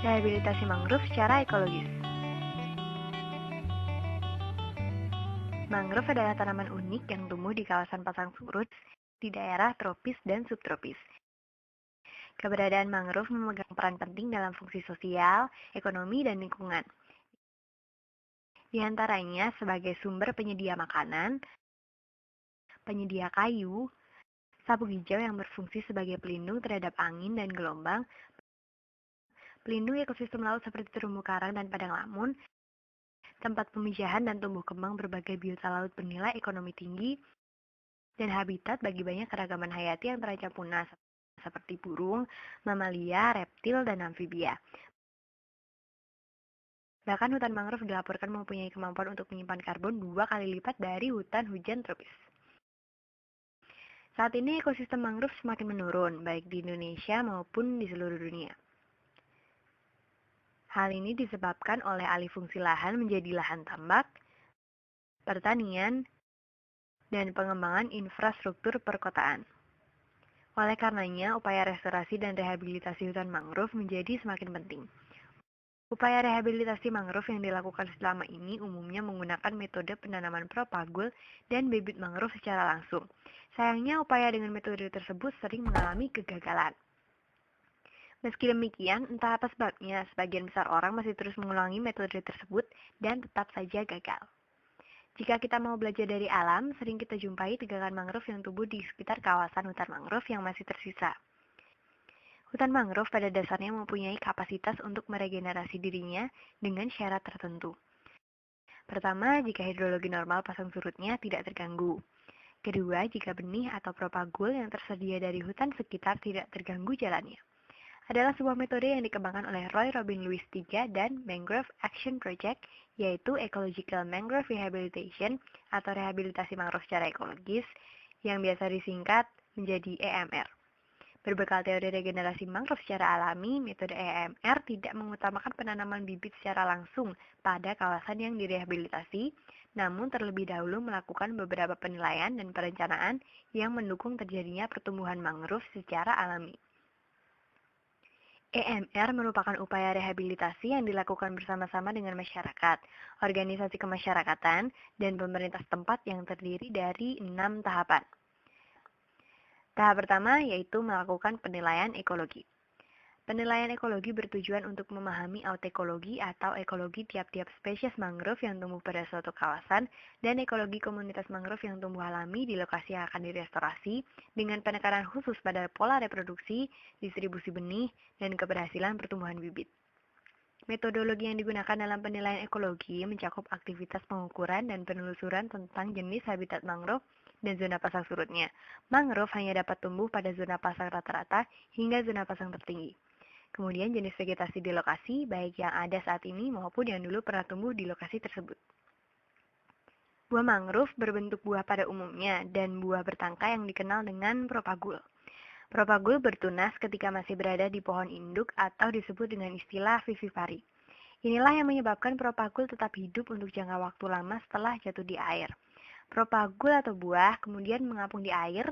Rehabilitasi mangrove secara ekologis. Mangrove adalah tanaman unik yang tumbuh di kawasan pasang surut di daerah tropis dan subtropis. Keberadaan mangrove memegang peran penting dalam fungsi sosial, ekonomi, dan lingkungan. Di antaranya sebagai sumber penyedia makanan, penyedia kayu, sabuk hijau yang berfungsi sebagai pelindung terhadap angin dan gelombang, pelindung ekosistem laut seperti terumbu karang dan padang lamun, tempat pemijahan dan tumbuh kembang berbagai biota laut bernilai ekonomi tinggi, dan habitat bagi banyak keragaman hayati yang terancam punah seperti burung, mamalia, reptil, dan amfibia. Bahkan hutan mangrove dilaporkan mempunyai kemampuan untuk menyimpan karbon 2 kali lipat dari hutan hujan tropis. Saat ini ekosistem mangrove semakin menurun, baik di Indonesia maupun di seluruh dunia. Hal ini disebabkan oleh alih fungsi lahan menjadi lahan tambak, pertanian, dan pengembangan infrastruktur perkotaan. Oleh karenanya, upaya restorasi dan rehabilitasi hutan mangrove menjadi semakin penting. Upaya rehabilitasi mangrove yang dilakukan selama ini umumnya menggunakan metode penanaman propagul dan bibit mangrove secara langsung. Sayangnya, upaya dengan metode tersebut sering mengalami kegagalan. Meski demikian, entah apa sebabnya, sebagian besar orang masih terus mengulangi metode tersebut dan tetap saja gagal. Jika kita mau belajar dari alam, sering kita jumpai tegakan mangrove yang tumbuh di sekitar kawasan hutan mangrove yang masih tersisa. Hutan mangrove pada dasarnya mempunyai kapasitas untuk meregenerasi dirinya dengan syarat tertentu. Pertama, jika hidrologi normal pasang surutnya tidak terganggu. Kedua, jika benih atau propagul yang tersedia dari hutan sekitar tidak terganggu jalannya. Adalah sebuah metode yang dikembangkan oleh Roy Robin Lewis III dan Mangrove Action Project, yaitu Ecological Mangrove Rehabilitation atau rehabilitasi mangrove secara ekologis, yang biasa disingkat menjadi EMR. Berbekal teori regenerasi mangrove secara alami, metode EMR tidak mengutamakan penanaman bibit secara langsung pada kawasan yang direhabilitasi, namun terlebih dahulu melakukan beberapa penilaian dan perencanaan yang mendukung terjadinya pertumbuhan mangrove secara alami. EMR merupakan upaya rehabilitasi yang dilakukan bersama-sama dengan masyarakat, organisasi kemasyarakatan, dan pemerintah setempat yang terdiri dari 6 tahapan. Tahap pertama yaitu melakukan penilaian ekologi. Penilaian ekologi bertujuan untuk memahami autekologi atau ekologi tiap-tiap spesies mangrove yang tumbuh pada suatu kawasan dan ekologi komunitas mangrove yang tumbuh alami di lokasi yang akan direstorasi dengan penekanan khusus pada pola reproduksi, distribusi benih, dan keberhasilan pertumbuhan bibit. Metodologi yang digunakan dalam penilaian ekologi mencakup aktivitas pengukuran dan penelusuran tentang jenis habitat mangrove dan zona pasang surutnya. Mangrove hanya dapat tumbuh pada zona pasang rata-rata hingga zona pasang tertinggi. Kemudian jenis vegetasi di lokasi, baik yang ada saat ini maupun yang dulu pernah tumbuh di lokasi tersebut. Buah mangrove berbentuk buah pada umumnya dan buah bertangkai yang dikenal dengan propagul. Propagul bertunas ketika masih berada di pohon induk atau disebut dengan istilah vivipari. Inilah yang menyebabkan propagul tetap hidup untuk jangka waktu lama setelah jatuh di air. Propagul atau buah kemudian mengapung di air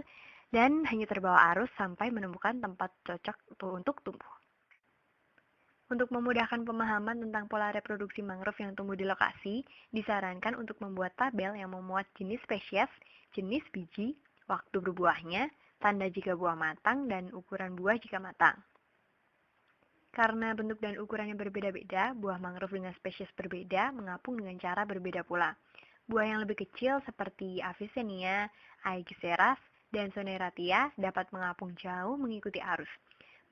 dan hanya terbawa arus sampai menemukan tempat cocok untuk tumbuh. Untuk memudahkan pemahaman tentang pola reproduksi mangrove yang tumbuh di lokasi, disarankan untuk membuat tabel yang memuat jenis spesies, jenis biji, waktu berbuahnya, tanda jika buah matang, dan ukuran buah jika matang. Karena bentuk dan ukurannya berbeda-beda, buah mangrove dengan spesies berbeda mengapung dengan cara berbeda pula. Buah yang lebih kecil seperti Avicennia, Aegiseras, dan Soneratia dapat mengapung jauh mengikuti arus.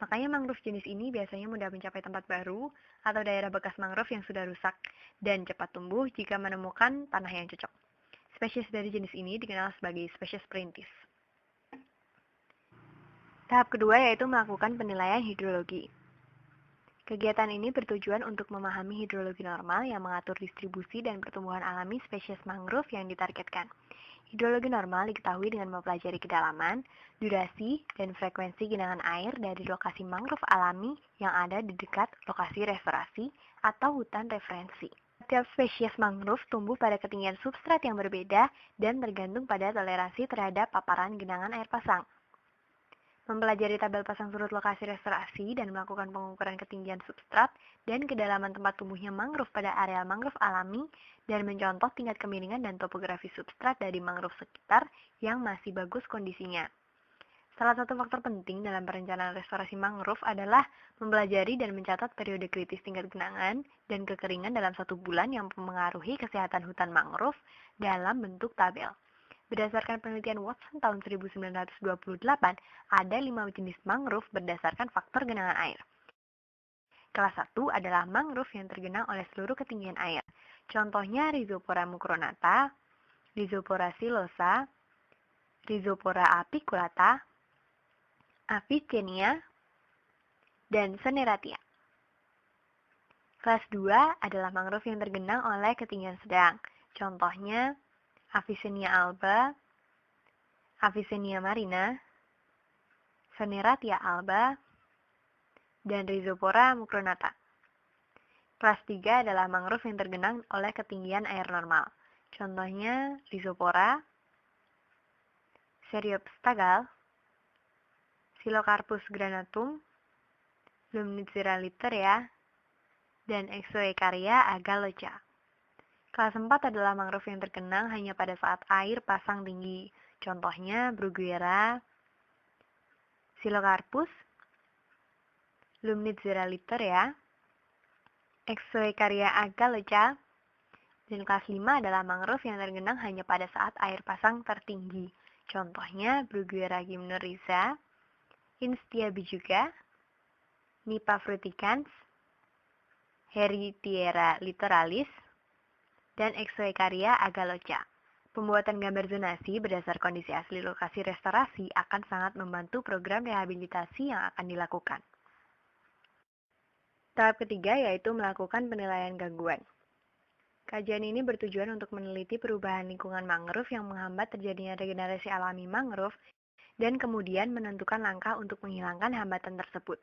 Makanya mangrove jenis ini biasanya mudah mencapai tempat baru atau daerah bekas mangrove yang sudah rusak dan cepat tumbuh jika menemukan tanah yang cocok. Spesies dari jenis ini dikenal sebagai spesies perintis. Tahap kedua yaitu melakukan penilaian hidrologi. Kegiatan ini bertujuan untuk memahami hidrologi normal yang mengatur distribusi dan pertumbuhan alami spesies mangrove yang ditargetkan. Hidrologi normal diketahui dengan mempelajari kedalaman, durasi, dan frekuensi genangan air dari lokasi mangrove alami yang ada di dekat lokasi restorasi atau hutan referensi. Setiap spesies mangrove tumbuh pada ketinggian substrat yang berbeda dan tergantung pada toleransi terhadap paparan genangan air pasang. mempelajari tabel pasang surut lokasi restorasi dan melakukan pengukuran ketinggian substrat dan kedalaman tempat tumbuhnya mangrove pada areal mangrove alami, dan mencontoh tingkat kemiringan dan topografi substrat dari mangrove sekitar yang masih bagus kondisinya. Salah satu faktor penting dalam perencanaan restorasi mangrove adalah mempelajari dan mencatat periode kritis tingkat genangan dan kekeringan dalam 1 bulan yang mempengaruhi kesehatan hutan mangrove dalam bentuk tabel. Berdasarkan penelitian Watson tahun 1928, ada 5 jenis mangrove berdasarkan faktor genangan air. Kelas 1 adalah mangrove yang tergenang oleh seluruh ketinggian air. Contohnya Rhizopora mucronata, Rhizopora silosa, Rhizopora apiculata, Avicennia, dan Seneratia. Kelas 2 adalah mangrove yang tergenang oleh ketinggian sedang. Contohnya Avicennia alba, Avicennia marina, Seneratia alba, dan Rhizopora mucronata. Kelas 3 adalah mangrove yang tergenang oleh ketinggian air normal. Contohnya Rhizopora, Seriopstagal, Silocarpus granatum, Lumnicera litterea, dan Exoecaria agalocha. Kelas 4 adalah mangrove yang tergenang hanya pada saat air pasang tinggi. Contohnya Bruguiera, Silocarpus, Lumnicera litterea, Exoecaria agalocha, dan kelas 5 adalah mangrove yang tergenang hanya pada saat air pasang tertinggi. Contohnya Bruguiera gymnorrhiza, Instia bijuga, Nipah fruticans, Heritiera littoralis, dan Exoecaria agalocha. Pembuatan gambar zonasi berdasar kondisi asli lokasi restorasi akan sangat membantu program rehabilitasi yang akan dilakukan. Tahap ketiga yaitu melakukan penilaian gangguan. Kajian ini bertujuan untuk meneliti perubahan lingkungan mangrove yang menghambat terjadinya regenerasi alami mangrove dan kemudian menentukan langkah untuk menghilangkan hambatan tersebut.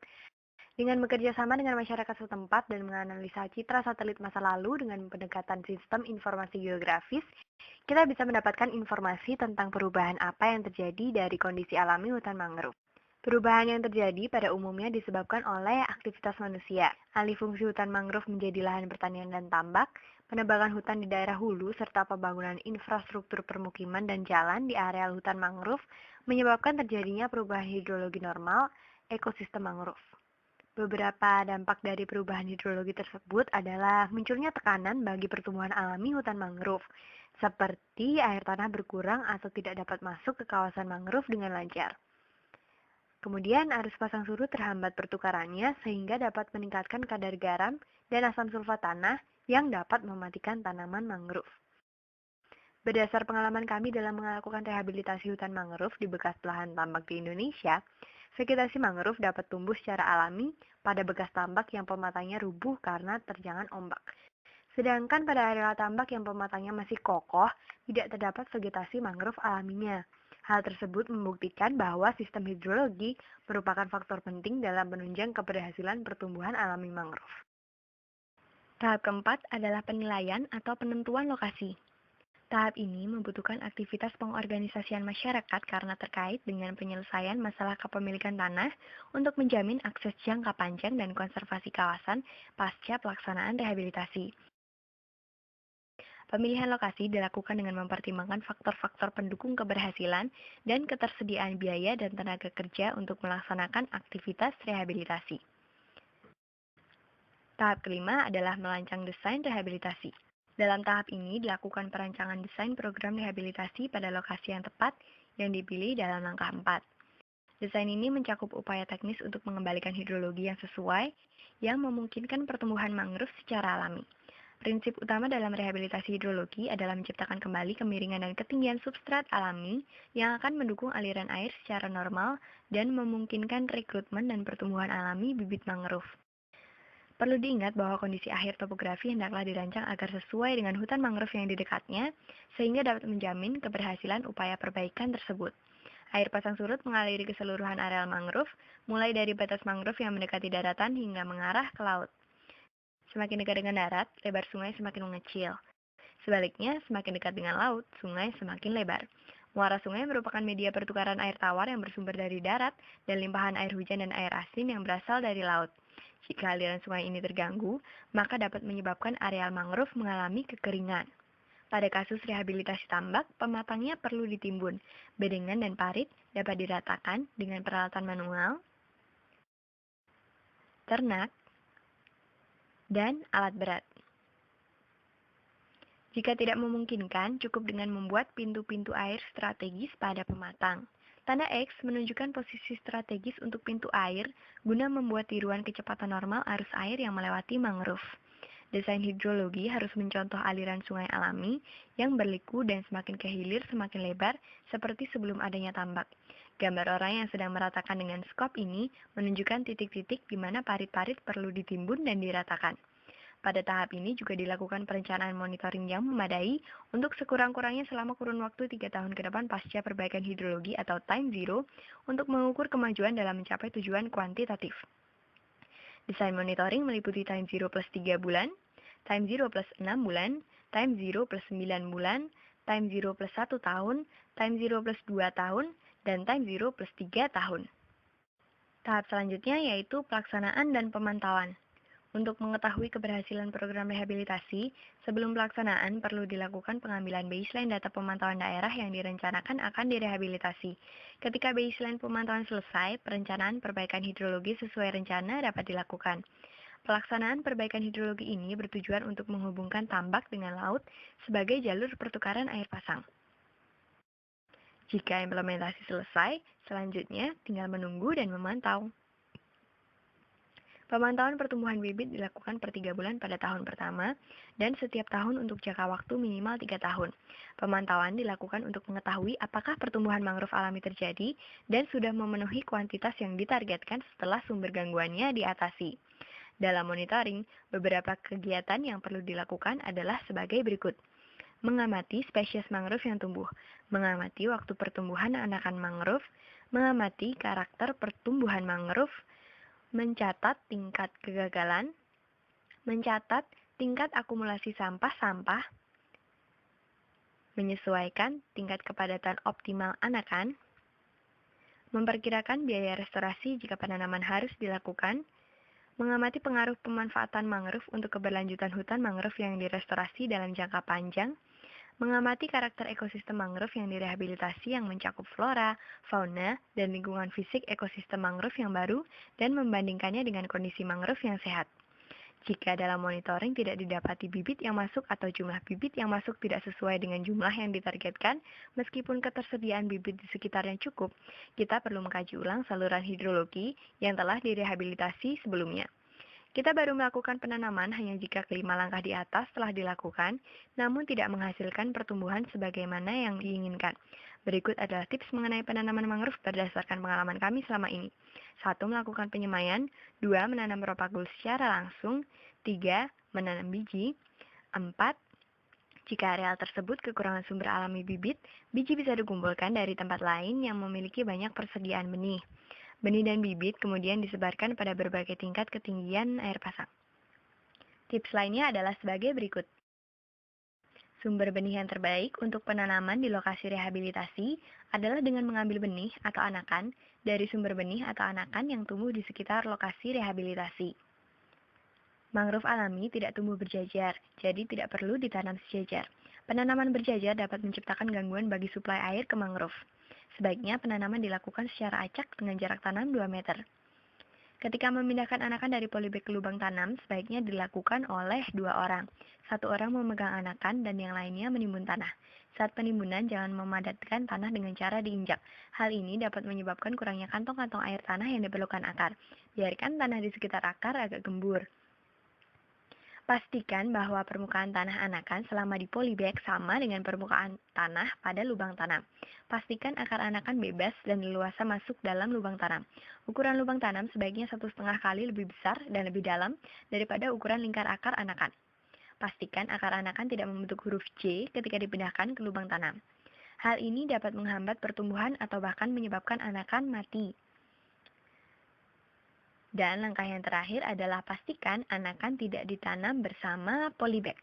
Dengan bekerja sama dengan masyarakat setempat dan menganalisa citra satelit masa lalu dengan pendekatan sistem informasi geografis, kita bisa mendapatkan informasi tentang perubahan apa yang terjadi dari kondisi alami hutan mangrove. Perubahan yang terjadi pada umumnya disebabkan oleh aktivitas manusia, alih fungsi hutan mangrove menjadi lahan pertanian dan tambak, penebangan hutan di daerah hulu, serta pembangunan infrastruktur permukiman dan jalan di areal hutan mangrove menyebabkan terjadinya perubahan hidrologi normal ekosistem mangrove. Beberapa dampak dari perubahan hidrologi tersebut adalah munculnya tekanan bagi pertumbuhan alami hutan mangrove, seperti air tanah berkurang atau tidak dapat masuk ke kawasan mangrove dengan lancar. Kemudian arus pasang surut terhambat pertukarannya sehingga dapat meningkatkan kadar garam dan asam sulfat tanah yang dapat mematikan tanaman mangrove. Berdasar pengalaman kami dalam melakukan rehabilitasi hutan mangrove di bekas lahan tambak di Indonesia, vegetasi mangrove dapat tumbuh secara alami pada bekas tambak yang pematangnya rubuh karena terjangan ombak. Sedangkan pada area tambak yang pematangnya masih kokoh, tidak terdapat vegetasi mangrove alaminya. Hal tersebut membuktikan bahwa sistem hidrologi merupakan faktor penting dalam menunjang keberhasilan pertumbuhan alami mangrove. Tahap keempat adalah penilaian atau penentuan lokasi. Tahap ini membutuhkan aktivitas pengorganisasian masyarakat karena terkait dengan penyelesaian masalah kepemilikan tanah untuk menjamin akses jangka panjang dan konservasi kawasan pasca pelaksanaan rehabilitasi. Pemilihan lokasi dilakukan dengan mempertimbangkan faktor-faktor pendukung keberhasilan dan ketersediaan biaya dan tenaga kerja untuk melaksanakan aktivitas rehabilitasi. Tahap kelima adalah merancang desain rehabilitasi. Dalam tahap ini dilakukan perancangan desain program rehabilitasi pada lokasi yang tepat yang dipilih dalam langkah 4. Desain ini mencakup upaya teknis untuk mengembalikan hidrologi yang sesuai yang memungkinkan pertumbuhan mangrove secara alami. Prinsip utama dalam rehabilitasi hidrologi adalah menciptakan kembali kemiringan dan ketinggian substrat alami yang akan mendukung aliran air secara normal dan memungkinkan rekrutmen dan pertumbuhan alami bibit mangrove. Perlu diingat bahwa kondisi akhir topografi hendaklah dirancang agar sesuai dengan hutan mangrove yang di dekatnya, sehingga dapat menjamin keberhasilan upaya perbaikan tersebut. Air pasang surut mengaliri keseluruhan areal mangrove, mulai dari batas mangrove yang mendekati daratan hingga mengarah ke laut. Semakin dekat dengan darat, lebar sungai semakin mengecil. Sebaliknya, semakin dekat dengan laut, sungai semakin lebar. Muara sungai merupakan media pertukaran air tawar yang bersumber dari darat dan limpahan air hujan dan air asin yang berasal dari laut. Jika aliran sungai ini terganggu, maka dapat menyebabkan areal mangrove mengalami kekeringan. Pada kasus rehabilitasi tambak, pematangnya perlu ditimbun. Bedengan dan parit dapat diratakan dengan peralatan manual, ternak, dan alat berat. Jika tidak memungkinkan, cukup dengan membuat pintu-pintu air strategis pada pematang. Tanda X menunjukkan posisi strategis untuk pintu air guna membuat tiruan kecepatan normal arus air yang melewati mangrove. Desain hidrologi harus mencontoh aliran sungai alami yang berliku dan semakin ke hilir semakin lebar seperti sebelum adanya tambak. Gambar orang yang sedang meratakan dengan skop ini menunjukkan titik-titik di mana parit-parit perlu ditimbun dan diratakan. Pada tahap ini juga dilakukan perencanaan monitoring yang memadai untuk sekurang-kurangnya selama kurun waktu 3 tahun ke depan pasca perbaikan hidrologi atau time zero untuk mengukur kemajuan dalam mencapai tujuan kuantitatif. Desain monitoring meliputi time zero plus 3 bulan, time zero plus 6 bulan, time zero plus 9 bulan, time zero plus 1 tahun, time zero plus 2 tahun, dan time zero plus 3 tahun. Tahap selanjutnya yaitu pelaksanaan dan pemantauan. Untuk mengetahui keberhasilan program rehabilitasi, sebelum pelaksanaan perlu dilakukan pengambilan baseline data pemantauan daerah yang direncanakan akan direhabilitasi. Ketika baseline pemantauan selesai, perencanaan perbaikan hidrologi sesuai rencana dapat dilakukan. Pelaksanaan perbaikan hidrologi ini bertujuan untuk menghubungkan tambak dengan laut sebagai jalur pertukaran air pasang. Jika implementasi selesai, selanjutnya tinggal menunggu dan memantau. Pemantauan pertumbuhan bibit dilakukan per 3 bulan pada tahun pertama dan setiap tahun untuk jangka waktu minimal 3 tahun. Pemantauan dilakukan untuk mengetahui apakah pertumbuhan mangrove alami terjadi dan sudah memenuhi kuantitas yang ditargetkan setelah sumber gangguannya diatasi. Dalam monitoring, beberapa kegiatan yang perlu dilakukan adalah sebagai berikut. Mengamati spesies mangrove yang tumbuh, mengamati waktu pertumbuhan anakan mangrove, mengamati karakter pertumbuhan mangrove, mencatat tingkat kegagalan, mencatat tingkat akumulasi sampah-sampah, menyesuaikan tingkat kepadatan optimal anakan, memperkirakan biaya restorasi jika penanaman harus dilakukan, mengamati pengaruh pemanfaatan mangrove untuk keberlanjutan hutan mangrove yang direstorasi dalam jangka panjang, mengamati karakter ekosistem mangrove yang direhabilitasi yang mencakup flora, fauna, dan lingkungan fisik ekosistem mangrove yang baru dan membandingkannya dengan kondisi mangrove yang sehat. Jika dalam monitoring tidak didapati bibit yang masuk atau jumlah bibit yang masuk tidak sesuai dengan jumlah yang ditargetkan, meskipun ketersediaan bibit di sekitarnya cukup, kita perlu mengkaji ulang saluran hidrologi yang telah direhabilitasi sebelumnya. Kita baru melakukan penanaman hanya jika kelima langkah di atas telah dilakukan, namun tidak menghasilkan pertumbuhan sebagaimana yang diinginkan. Berikut adalah tips mengenai penanaman mangrove berdasarkan pengalaman kami selama ini. 1. Melakukan penyemaian. 2. Menanam propagule secara langsung. 3. Menanam biji. 4. Jika areal tersebut kekurangan sumber alami bibit, biji bisa dikumpulkan dari tempat lain yang memiliki banyak persediaan benih. Benih dan bibit kemudian disebarkan pada berbagai tingkat ketinggian air pasang. Tips lainnya adalah sebagai berikut. Sumber benih yang terbaik untuk penanaman di lokasi rehabilitasi adalah dengan mengambil benih atau anakan dari sumber benih atau anakan yang tumbuh di sekitar lokasi rehabilitasi. Mangrove alami tidak tumbuh berjajar, jadi tidak perlu ditanam sejajar. Penanaman berjajar dapat menciptakan gangguan bagi suplai air ke mangrove. Sebaiknya penanaman dilakukan secara acak dengan jarak tanam 2 meter. Ketika memindahkan anakan dari polybag ke lubang tanam, sebaiknya dilakukan oleh 2 orang. 1 orang memegang anakan dan yang lainnya menimbun tanah. Saat penimbunan, jangan memadatkan tanah dengan cara diinjak. Hal ini dapat menyebabkan kurangnya kantong-kantong air tanah yang diperlukan akar. Biarkan tanah di sekitar akar agak gembur. Pastikan bahwa permukaan tanah anakan selama di polybag sama dengan permukaan tanah pada lubang tanam. Pastikan akar anakan bebas dan leluasa masuk dalam lubang tanam. Ukuran lubang tanam sebaiknya 1,5 kali lebih besar dan lebih dalam daripada ukuran lingkar akar anakan. Pastikan akar anakan tidak membentuk huruf C ketika dipindahkan ke lubang tanam. Hal ini dapat menghambat pertumbuhan atau bahkan menyebabkan anakan mati. Dan langkah yang terakhir adalah pastikan anakan tidak ditanam bersama polybag.